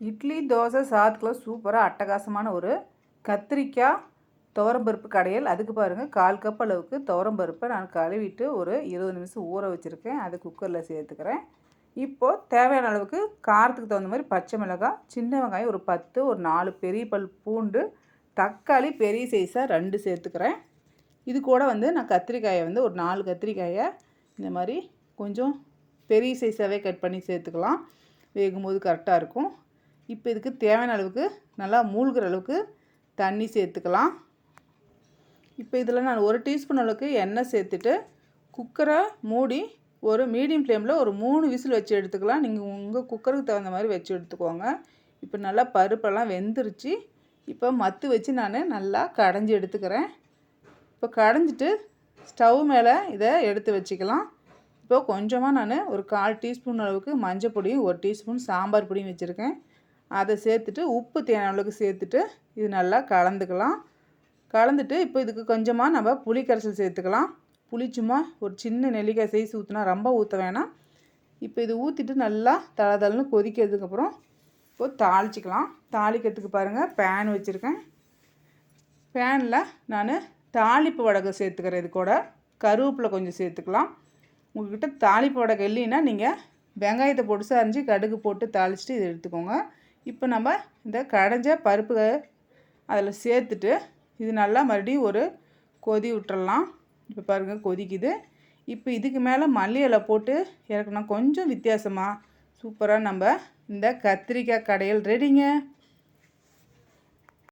இட்லி தோசை சாதத்துக்குலாம் சூப்பராக அட்டகாசமான ஒரு கத்திரிக்காய் துவரம்பருப்பு கடையல். அதுக்கு பாருங்கள் 1/4 கப் அளவுக்கு துவரம்பருப்பை நான் கழுவிட்டு ஒரு 20 நிமிஷம் ஊற வச்சுருக்கேன். அதை குக்கரில் சேர்த்துக்கிறேன். இப்போது தேவையான அளவுக்கு காரத்துக்கு தகுந்த மாதிரி பச்சை மிளகாய், சின்ன வெங்காயம் ஒரு 10, ஒரு 4 பெரிய பல் பூண்டு, தக்காளி பெரிய சைஸாக 2 சேர்த்துக்கிறேன். இது கூட நான் கத்திரிக்காயை ஒரு 4 கத்திரிக்காயை இந்த மாதிரி கொஞ்சம் பெரிய சைஸாகவே கட் பண்ணி சேர்த்துக்கலாம். வேகும்போது கரெக்டாக இருக்கும். இப்போ இதுக்கு தேவையான அளவுக்கு நல்லா மூழ்கிற அளவுக்கு தண்ணி சேர்த்துக்கலாம். இப்போ இதில் நான் 1 டீஸ்பூன் அளவுக்கு எண்ணெய் சேர்த்துட்டு குக்கரை மூடி ஒரு மீடியம் ஃப்ளேமில் ஒரு 3 விசில் வச்சு எடுத்துக்கலாம். நீங்கள் உங்கள் குக்கருக்கு தகுந்த மாதிரி வச்சு எடுத்துக்கோங்க. இப்போ நல்லா பருப்பெல்லாம் வெந்துருச்சு. இப்போ மத்து வச்சு நான் நல்லா கடைஞ்சி எடுத்துக்கிறேன். இப்போ கடைஞ்சிட்டு ஸ்டவ் மேலே இதை எடுத்து வச்சுக்கலாம். இப்போ கொஞ்சமாக நான் ஒரு 1/4 டீஸ்பூன் அளவுக்கு மஞ்சள் பொடியும் 1 டீஸ்பூன் சாம்பார் பொடியும் வச்சுருக்கேன். அதை சேர்த்துட்டு உப்பு தேவையான அளவுக்கு சேர்த்துட்டு இது நல்லா கலந்துக்கலாம். கலந்துட்டு இப்போ இதுக்கு கொஞ்சமாக நம்ம புளி கரைசல் சேர்த்துக்கலாம். புளி சும்மா ஒரு சின்ன நெல்லிக்காய் சைஸ் ஊற்றினா, ரொம்ப ஊற்ற வேணாம். இப்போ இது ஊற்றிட்டு நல்லா தளதளன்னு கொதிக்கிறதுக்கப்புறம் இப்போ தாளிச்சிக்கலாம். தாளிக்கிறதுக்கு பாருங்கள் பேன் வச்சுருக்கேன். பேனில் நான் தாளிப்பு வடகை சேர்த்துக்கிறேன். இது கூட கருவேப்பிலை கொஞ்சம் சேர்த்துக்கலாம். உங்கள்கிட்ட தாளிப்பு வடகை இல்லைன்னா நீங்கள் வெங்காயத்தை பொடிசாக அரிஞ்சு கடுகு போட்டு தாளிச்சிட்டு இதை எடுத்துக்கோங்க. இப்போ நம்ம இந்த கடைஞ்ச பருப்பு அதில் சேர்த்துட்டு இது நல்லா மறுபடியும் ஒரு கொதி விட்டுறலாம். இப்போ பாருங்கள் கொதிக்குது. இப்போ இதுக்கு மேலே மல்லி இலை போட்டு இறக்குனா கொஞ்சம் வித்தியாசமாக சூப்பராக நம்ம இந்த கத்திரிக்காய் கடையல் ரெடிங்க.